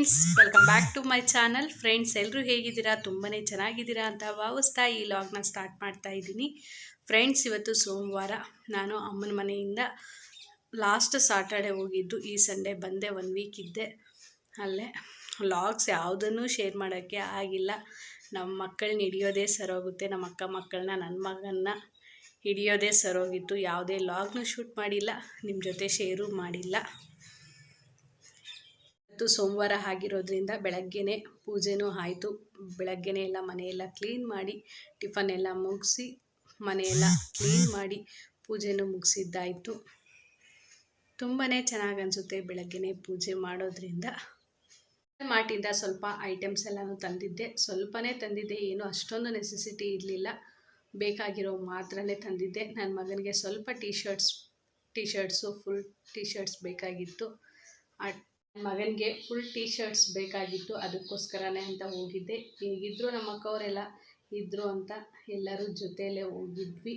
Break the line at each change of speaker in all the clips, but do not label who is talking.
Friends, welcome back to my channel. Friends, ಎಲ್ಲರೂ ಹೇಗಿದ್ದೀರಾ? ತುಂಬಾ ಚೆನ್ನಾಗಿದ್ದೀರಾ ಅಂತ ಭಾವಿಸ್ತಾ ಈ ಲಾಗ್ನ ಸ್ಟಾರ್ಟ್ ಮಾಡ್ತಾ ಇದ್ದೀನಿ. ಫ್ರೆಂಡ್ಸ್, ಇವತ್ತು ಸೋಮವಾರ. ನಾನು ಅಮ್ಮನ ಮನೆಯಿಂದ ಲಾಸ್ಟ್ ಸಾಟರ್ಡೆ ಹೋಗಿದ್ದು. ಈ ಸಂಡೇ ಬಂದೆ. 1 ವೀಕ್ ಇದ್ದೆ ಅಲ್ಲೇ. ಲಾಗ್ಸ್ ಯಾವುದನ್ನು ಶೇರ್ ಮಾಡೋಕ್ಕೆ ಆಗಿಲ್ಲ. ನಮ್ಮ ಮಕ್ಕಳನ್ನ ಹಿಡಿಯೋದೇ ಸರೋಗುತ್ತೆ. ನಮ್ಮ ಅಕ್ಕ ಮಕ್ಕಳನ್ನ, ನನ್ನ ಮಗನ್ನ ಹಿಡಿಯೋದೇ ಸರೋಗಿತ್ತು. ಯಾವುದೇ ಲಾಗ್ನೂ ಶೂಟ್ ಮಾಡಿಲ್ಲ, ನಿಮ್ಮ ಜೊತೆ ಶೇರು ಮಾಡಿಲ್ಲ. ಇವತ್ತು ಸೋಮವಾರ ಆಗಿರೋದ್ರಿಂದ ಬೆಳಗ್ಗೆನೇ ಪೂಜೆನೂ ಆಯಿತು. ಬೆಳಗ್ಗೆನೇ ಎಲ್ಲ ಮನೆಯೆಲ್ಲ ಕ್ಲೀನ್ ಮಾಡಿ, ಟಿಫನ್ ಎಲ್ಲ ಮುಗಿಸಿ, ಮನೆಯೆಲ್ಲ ಕ್ಲೀನ್ ಮಾಡಿ ಪೂಜೆನೂ ಮುಗಿಸಿದ್ದಾಯಿತು. ತುಂಬಾ ಚೆನ್ನಾಗಿ ಅನಿಸುತ್ತೆ ಬೆಳಗ್ಗೆನೇ ಪೂಜೆ ಮಾಡೋದ್ರಿಂದ. ಮಾರ್ಟಿಂದ ಸ್ವಲ್ಪ ಐಟಮ್ಸ್ ಎಲ್ಲನೂ ತಂದಿದ್ದೆ. ಸ್ವಲ್ಪನೇ ತಂದಿದ್ದೆ, ಏನು ಅಷ್ಟೊಂದು ನೆಸೆಸಿಟಿ ಇರಲಿಲ್ಲ. ಬೇಕಾಗಿರೋ ಮಾತ್ರನೇ ತಂದಿದ್ದೆ. ನನ್ನ ಮಗನಿಗೆ ಸ್ವಲ್ಪ tea shirts full T shirts ಬೇಕಾಗಿತ್ತು. ಮಗನಿಗೆ ಫುಲ್ ಟೀ ಶರ್ಟ್ಸ್ ಬೇಕಾಗಿತ್ತು. ಅದಕ್ಕೋಸ್ಕರನೇ ಅಂತ ಹೋಗಿದ್ದೆ. ಹೇಗಿದ್ದರೂ ನಮ್ಮ ಅಕ್ಕವರೆಲ್ಲ ಇದ್ದರು ಅಂತ ಎಲ್ಲರೂ ಜೊತೆಯಲ್ಲೇ ಹೋಗಿದ್ವಿ.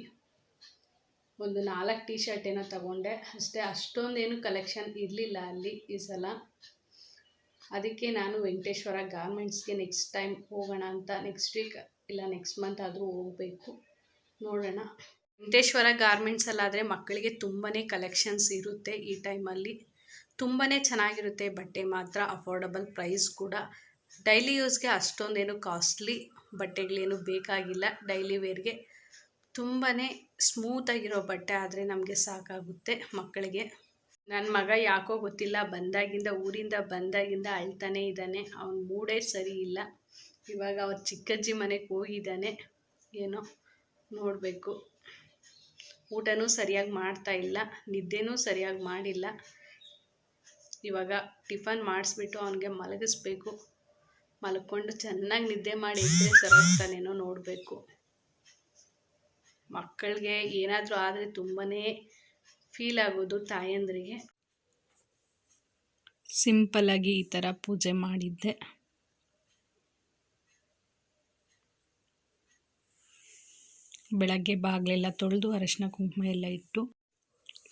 ಒಂದು 4 ಟೀ ಶರ್ಟ್ ಏನೋ ತಗೊಂಡೆ ಅಷ್ಟೇ. ಅಷ್ಟೊಂದೇನು ಕಲೆಕ್ಷನ್ ಇರಲಿಲ್ಲ ಅಲ್ಲಿ ಈ ಸಲ. ಅದಕ್ಕೆ ನಾನು ವೆಂಕಟೇಶ್ವರ ಗಾರ್ಮೆಂಟ್ಸ್ಗೆ ನೆಕ್ಸ್ಟ್ ಟೈಮ್ ಹೋಗೋಣ ಅಂತ, ನೆಕ್ಸ್ಟ್ ವೀಕ್ ಇಲ್ಲ ನೆಕ್ಸ್ಟ್ ಮಂತ್ ಆದರೂ ಹೋಗಬೇಕು. ನೋಡೋಣ. ವೆಂಕಟೇಶ್ವರ ಗಾರ್ಮೆಂಟ್ಸಲ್ಲಾದರೆ ಮಕ್ಕಳಿಗೆ ತುಂಬಾ ಕಲೆಕ್ಷನ್ಸ್ ಇರುತ್ತೆ. ಈ ಟೈಮಲ್ಲಿ ತುಂಬಾ ಚೆನ್ನಾಗಿರುತ್ತೆ. ಬಟ್ಟೆ ಮಾತ್ರ ಅಫೋರ್ಡಬಲ್ ಪ್ರೈಸ್ ಕೂಡ. ಡೈಲಿ ಯೂಸ್ಗೆ ಅಷ್ಟೊಂದೇನು ಕಾಸ್ಟ್ಲಿ ಬಟ್ಟೆಗಳೇನು ಬೇಕಾಗಿಲ್ಲ. ಡೈಲಿ ವೇರ್ಗೆ ತುಂಬಾ ಸ್ಮೂತಾಗಿರೋ ಬಟ್ಟೆ ಆದರೆ ನಮಗೆ ಸಾಕಾಗುತ್ತೆ ಮಕ್ಕಳಿಗೆ. ನನ್ನ ಮಗ ಯಾಕೋ ಗೊತ್ತಿಲ್ಲ, ಊರಿಂದ ಬಂದಾಗಿಂದ ಅಳ್ತಾನೇ ಇದ್ದಾನೆ. ಅವನ ಮೂಡೇ ಸರಿ ಇಲ್ಲ. ಇವಾಗ ಅವ್ರ ಚಿಕ್ಕಜ್ಜಿ ಮನೆಗೆ ಹೋಗಿದ್ದಾನೆ. ಏನೋ ನೋಡಬೇಕು. ಊಟನೂ ಸರಿಯಾಗಿ ಮಾಡ್ತಾ ಇಲ್ಲ, ನಿದ್ದೆನೂ ಸರಿಯಾಗಿ ಮಾಡಿಲ್ಲ. ಇವಾಗ ಟಿಫನ್ ಮಾಡಿಸ್ಬಿಟ್ಟು ಅವನಿಗೆ ಮಲಗಿಸ್ಬೇಕು. ಮಲ್ಕೊಂಡು ಚೆನ್ನಾಗಿ ನಿದ್ದೆ ಮಾಡಿ ಇದ್ದರೆ ಸರೋಗ್ತಾನೇನೋ ನೋಡಬೇಕು. ಮಕ್ಕಳಿಗೆ ಏನಾದರೂ ಆದರೆ ತುಂಬಾ ಫೀಲ್ ಆಗೋದು ತಾಯಂದ್ರಿಗೆ. ಸಿಂಪಲ್ಲಾಗಿ ಈ ಥರ ಪೂಜೆ ಮಾಡಿದ್ದೆ. ಬೆಳಗ್ಗೆ ಬಾಗಿಲೆಲ್ಲ ತೊಳೆದು ಅರಶಿನ ಕುಂಕುಮ ಎಲ್ಲ ಇಟ್ಟು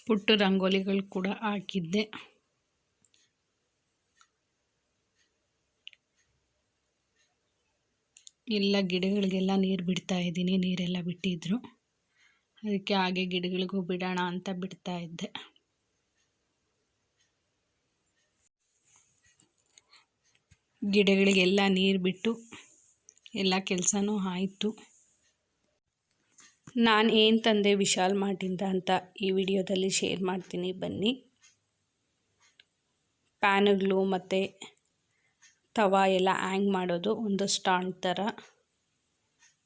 ಪುಟ್ಟ ರಂಗೋಲಿಗಳು ಕೂಡ ಹಾಕಿದ್ದೆ. ಎಲ್ಲ ಗಿಡಗಳಿಗೆಲ್ಲ ನೀರು ಬಿಡ್ತಾ ಇದ್ದೀನಿ. ನೀರೆಲ್ಲ ಬಿಟ್ಟಿದ್ರು, ಅದಕ್ಕೆ ಹಾಗೆ ಗಿಡಗಳಿಗೂ ಬಿಡೋಣ ಅಂತ ಬಿಡ್ತಾ ಇದ್ದೆ. ಗಿಡಗಳಿಗೆಲ್ಲ ನೀರು ಬಿಟ್ಟು ಎಲ್ಲ ಕೆಲಸನೂ ಆಯಿತು. ನಾನು ಏನು ತಂದೆ ವಿಶಾಲ್ ಮಾರ್ಟಿಂದ ಅಂತ ಈ ವಿಡಿಯೋದಲ್ಲಿ ಶೇರ್ ಮಾಡ್ತೀನಿ, ಬನ್ನಿ. ಪ್ಯಾನುಗಳು ಮತ್ತು ತವಾ ಎಲ್ಲ ಹ್ಯಾಂಗ್ ಮಾಡೋದು, ಒಂದು ಸ್ಟ್ಯಾಂಡ್ ಥರ,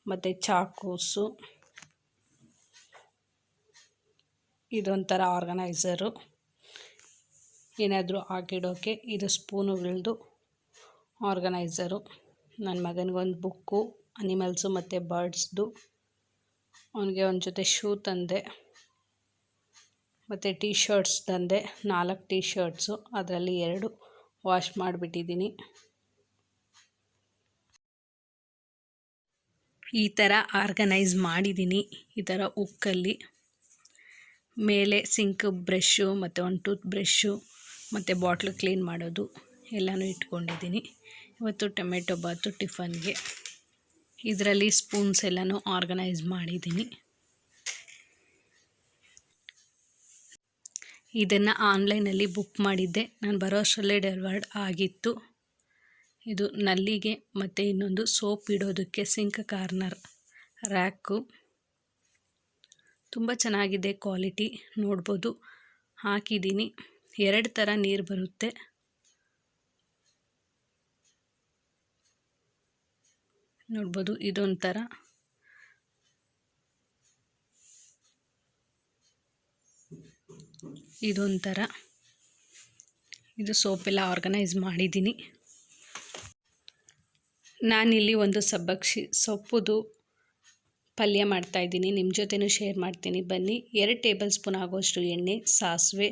ಮತ್ತು ಚಾಕೂಸು, ಇದೊಂಥರ ಆರ್ಗನೈಸರು ಏನಾದರೂ ಹಾಕಿಡೋಕ್ಕೆ. ಇದು ಸ್ಪೂನುಗಳದ್ದು ಆರ್ಗನೈಸರು. ನನ್ನ ಮಗನಿಗೊಂದು ಬುಕ್ಕು, ಅನಿಮಲ್ಸು ಮತ್ತು ಬರ್ಡ್ಸ್ದು. ಅವನಿಗೆ ಒಂದು ಜೊತೆ ಶೂ ತಂದೆ, ಮತ್ತು ಟೀ ಶರ್ಟ್ಸ್ ತಂದೆ. 4 ಟೀ ಶರ್ಟ್ಸು, ಅದರಲ್ಲಿ 2 ವಾಶ್ ಮಾಡಿಬಿಟ್ಟಿದ್ದೀನಿ. ಈ ಥರ ಆರ್ಗನೈಸ್ ಮಾಡಿದ್ದೀನಿ. ಈ ಥರ ಉಕ್ಕಲ್ಲಿ ಮೇಲೆ ಸಿಂಕ್ ಬ್ರಷ್ಷು ಮತ್ತು ಒಂದು ಟೂತ್ ಬ್ರಷ್ಷು ಮತ್ತು ಬಾಟ್ಲು ಕ್ಲೀನ್ ಮಾಡೋದು ಎಲ್ಲನೂ ಇಟ್ಕೊಂಡಿದ್ದೀನಿ. ಇವತ್ತು ಟೊಮೆಟೊ ಬಾತು ಟಿಫನ್ಗೆ. ಇದರಲ್ಲಿ ಸ್ಪೂನ್ಸ್ ಎಲ್ಲನೂ ಆರ್ಗನೈಸ್ ಮಾಡಿದ್ದೀನಿ. ಇದನ್ನು ಆನ್ಲೈನಲ್ಲಿ ಬುಕ್ ಮಾಡಿದ್ದೆ. ನಾನು ಬರೋ ಅಷ್ಟರಲ್ಲೇ ಡೆಲಿವರ್ಡ್ ಆಗಿತ್ತು. ಇದು ನಲ್ಲಿಗೆ ಮತ್ತು ಇನ್ನೊಂದು ಸೋಪ್ ಇಡೋದಕ್ಕೆ ಸಿಂಕ್ ಕಾರ್ನರ್ ರ್ಯಾಕು. ತುಂಬ ಚೆನ್ನಾಗಿದೆ ಕ್ವಾಲಿಟಿ, ನೋಡ್ಬೋದು. ಹಾಕಿದ್ದೀನಿ. 2 ಥರ ನೀರು ಬರುತ್ತೆ. ನೋಡ್ಬೋದು, ಇದೊಂಥರ, ಇದೊಂಥರ. ಇದು ಸೋಪೆಲ್ಲ ಆರ್ಗನೈಸ್ ಮಾಡಿದ್ದೀನಿ. ನಾನಿಲ್ಲಿ ಒಂದು ಸಬ್ಬಕ್ಕಿ ಸೊಪ್ಪುದು ಪಲ್ಯ ಮಾಡ್ತಾಯಿದ್ದೀನಿ. ನಿಮ್ಮ ಜೊತೆನೂ ಶೇರ್ ಮಾಡ್ತೀನಿ, ಬನ್ನಿ. 2 ಟೇಬಲ್ ಸ್ಪೂನ್ ಆಗೋಷ್ಟು ಎಣ್ಣೆ, ಸಾಸಿವೆ,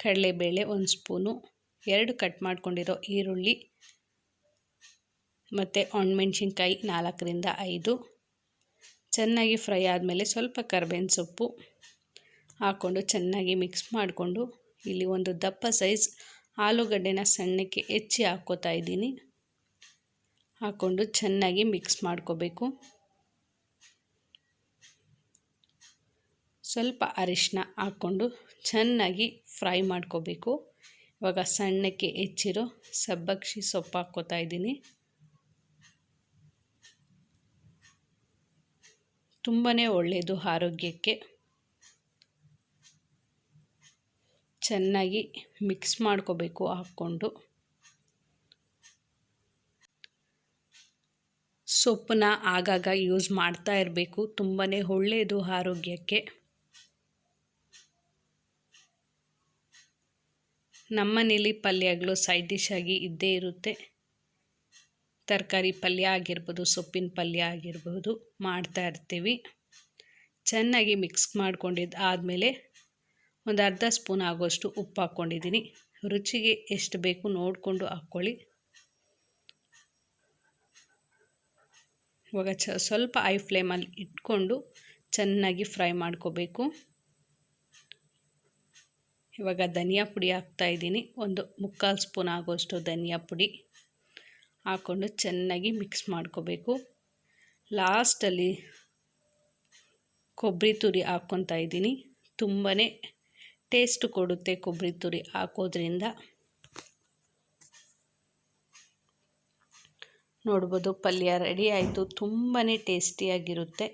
ಕಡಲೆಬೇಳೆ 1 ಸ್ಪೂನು, 2 ಕಟ್ ಮಾಡ್ಕೊಂಡಿರೋ ಈರುಳ್ಳಿ ಮತ್ತು ಒಣಮೆಣ್ಸಿನ್ಕಾಯಿ 4ರಿಂದ 5. ಚೆನ್ನಾಗಿ ಫ್ರೈ ಆದಮೇಲೆ ಸ್ವಲ್ಪ ಕರಿಬೇವಿನ ಸೊಪ್ಪು ಹಾಕ್ಕೊಂಡು ಚೆನ್ನಾಗಿ ಮಿಕ್ಸ್ ಮಾಡಿಕೊಂಡು, ಇಲ್ಲಿ ಒಂದು ದಪ್ಪ ಸೈಜ್ ಆಲೂಗಡ್ಡೆನ ಸಣ್ಣಕ್ಕೆ ಹೆಚ್ಚಿ ಹಾಕ್ಕೋತಾ ಇದ್ದೀನಿ. ಹಾಕ್ಕೊಂಡು ಚೆನ್ನಾಗಿ ಮಿಕ್ಸ್ ಮಾಡ್ಕೋಬೇಕು. ಸ್ವಲ್ಪ ಅರಿಶಿನ ಹಾಕ್ಕೊಂಡು ಚೆನ್ನಾಗಿ ಫ್ರೈ ಮಾಡ್ಕೋಬೇಕು. ಇವಾಗ ಸಣ್ಣಕ್ಕೆ ಹೆಚ್ಚಿರೋ ಸಬ್ಬಕ್ಕಿ ಸೊಪ್ಪು ಹಾಕ್ಕೋತಾ ಇದ್ದೀನಿ. ತುಂಬಾ ಒಳ್ಳೆಯದು ಆರೋಗ್ಯಕ್ಕೆ. ಚೆನ್ನಾಗಿ ಮಿಕ್ಸ್ ಮಾಡ್ಕೋಬೇಕು ಹಾಕ್ಕೊಂಡು. ಸೊಪ್ಪನ್ನ ಆಗಾಗ ಯೂಸ್ ಮಾಡ್ತಾ ಇರಬೇಕು. ತುಂಬಾ ಒಳ್ಳೆಯದು ಆರೋಗ್ಯಕ್ಕೆ. ನಮ್ಮನೇಲಿ ಪಲ್ಯಗಳು ಸೈಡ್ ಡಿಶ್ ಆಗಿ ಇದ್ದೇ ಇರುತ್ತೆ. ತರಕಾರಿ ಪಲ್ಯ ಆಗಿರ್ಬೋದು, ಸೊಪ್ಪಿನ ಪಲ್ಯ ಆಗಿರ್ಬೋದು ಮಾಡ್ತಾ ಇರ್ತೀವಿ. ಚೆನ್ನಾಗಿ ಮಿಕ್ಸ್ ಮಾಡ್ಕೊಂಡಿದ್ದು ಆದಮೇಲೆ ಒಂದು ಅರ್ಧ ಸ್ಪೂನ್ ಆಗೋಷ್ಟು ಉಪ್ಪು ಹಾಕ್ಕೊಂಡಿದ್ದೀನಿ. ರುಚಿಗೆ ಎಷ್ಟು ಬೇಕು ನೋಡಿಕೊಂಡು ಹಾಕ್ಕೊಳ್ಳಿ. ಇವಾಗ ಸ್ವಲ್ಪ ಹೈ ಫ್ಲೇಮಲ್ಲಿ ಇಟ್ಕೊಂಡು ಚೆನ್ನಾಗಿ ಫ್ರೈ ಮಾಡ್ಕೋಬೇಕು. ಇವಾಗ ಧನಿಯಾ ಪುಡಿ ಹಾಕ್ತಾಯಿದ್ದೀನಿ. ಒಂದು 3/4 ಸ್ಪೂನ್ ಆಗೋಷ್ಟು ಧನಿಯಾ ಪುಡಿ ಹಾಕ್ಕೊಂಡು ಚೆನ್ನಾಗಿ ಮಿಕ್ಸ್ ಮಾಡ್ಕೋಬೇಕು. ಲಾಸ್ಟಲ್ಲಿ ಕೊಬ್ಬರಿ ತುರಿ ಹಾಕ್ಕೊತಾ ಇದ್ದೀನಿ. ತುಂಬಾ ಟೇಸ್ಟ್ ಕೊಡುತ್ತೆ ಕೊಬ್ಬರಿ ತುರಿ ಹಾಕೋದ್ರಿಂದ. ನೋಡ್ಬೋದು ಪಲ್ಯ ರೆಡಿ ಆಯಿತು. ತುಂಬಾ ಟೇಸ್ಟಿಯಾಗಿರುತ್ತೆ.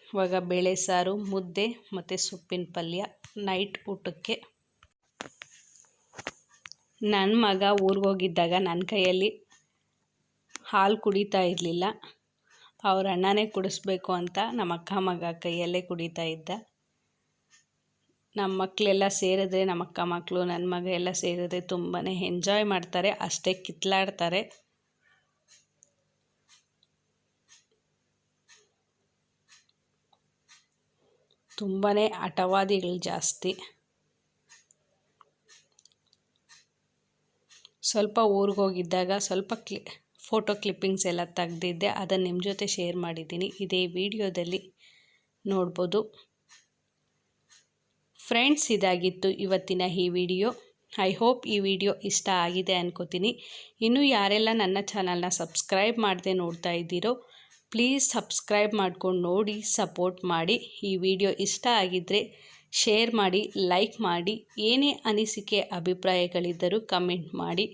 ಇವಾಗ ಬೇಳೆ ಸಾರು, ಮುದ್ದೆ ಮತ್ತು ಸೊಪ್ಪಿನ ಪಲ್ಯ ನೈಟ್ ಊಟಕ್ಕೆ. ನನ್ನ ಮಗ ಊರಿಗೋಗಿದ್ದಾಗ ನನ್ನ ಕೈಯಲ್ಲಿ ಹಾಲು ಕುಡಿತಾ ಇರಲಿಲ್ಲ. ಅವ್ರ ಅಣ್ಣನೇ ಕುಡಿಸ್ಬೇಕು ಅಂತ ನಮ್ಮ ಅಕ್ಕ ಮಗ ಕೈಯಲ್ಲೇ ಕುಡಿತಾ ಇದ್ದ. ನಮ್ಮ ಮಕ್ಕಳೆಲ್ಲ ಸೇರಿದ್ರೆ, ನಮ್ಮ ಅಕ್ಕ ಮಕ್ಕಳು ನನ್ನ ಮಗ ಎಲ್ಲ ಸೇರಿದ್ರೆ ತುಂಬಾ ಎಂಜಾಯ್ ಮಾಡ್ತಾರೆ. ಅಷ್ಟೇ ಕಿತ್ಲಾಡ್ತಾರೆ. ತುಂಬಾ ಹಠವಾದಿಗಳು ಜಾಸ್ತಿ. ಸ್ವಲ್ಪ ಊರಿಗೋಗಿದ್ದಾಗ ಸ್ವಲ್ಪ ಫೋಟೋ ಕ್ಲಿಪ್ಪಿಂಗ್ಸ್ ಎಲ್ಲ ತೆಗೆದಿದ್ದೆ. ಅದನ್ನು ನಿಮ್ಮ ಜೊತೆ ಶೇರ್ ಮಾಡಿದ್ದೀನಿ. ಇದೇ ವಿಡಿಯೋದಲ್ಲಿ ನೋಡ್ಬೋದು. ಫ್ರೆಂಡ್ಸ್, ಇದಾಗಿತ್ತು ಇವತ್ತಿನ ಈ ವಿಡಿಯೋ. ಐ ಹೋಪ್ ಈ ವಿಡಿಯೋ ಇಷ್ಟ ಆಗಿದೆ ಅನ್ಕೋತೀನಿ. ಇನ್ನೂ ಯಾರೆಲ್ಲ ನನ್ನ ಚಾನಲ್ನ ಸಬ್ಸ್ಕ್ರೈಬ್ ಮಾಡದೆ ನೋಡ್ತಾ ಇದ್ದೀರೋ ಪ್ಲೀಸ್ ಸಬ್ಸ್ಕ್ರೈಬ್ ಮಾಡ್ಕೊಂಡು ನೋಡಿ, ಸಪೋರ್ಟ್ ಮಾಡಿ. ಈ ವಿಡಿಯೋ ಇಷ್ಟ ಆಗಿದ್ದರೆ ಶೇರ್ ಮಾಡಿ, ಲೈಕ್ ಮಾಡಿ. ಏನೇ ಅನಿಸಿಕೆ ಅಭಿಪ್ರಾಯಗಳಿದ್ದರೂ ಕಮೆಂಟ್ ಮಾಡಿ.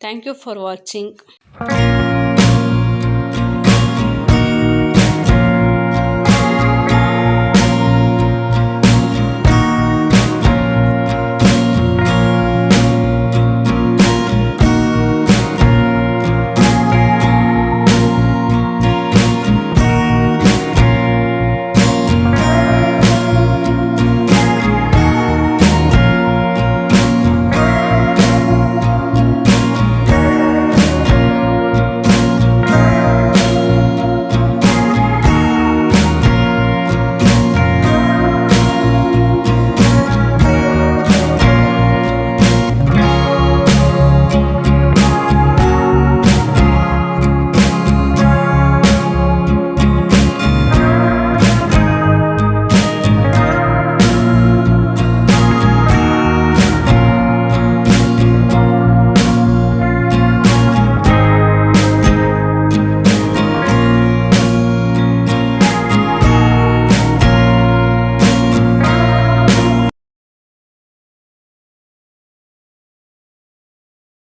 Thank you for watching.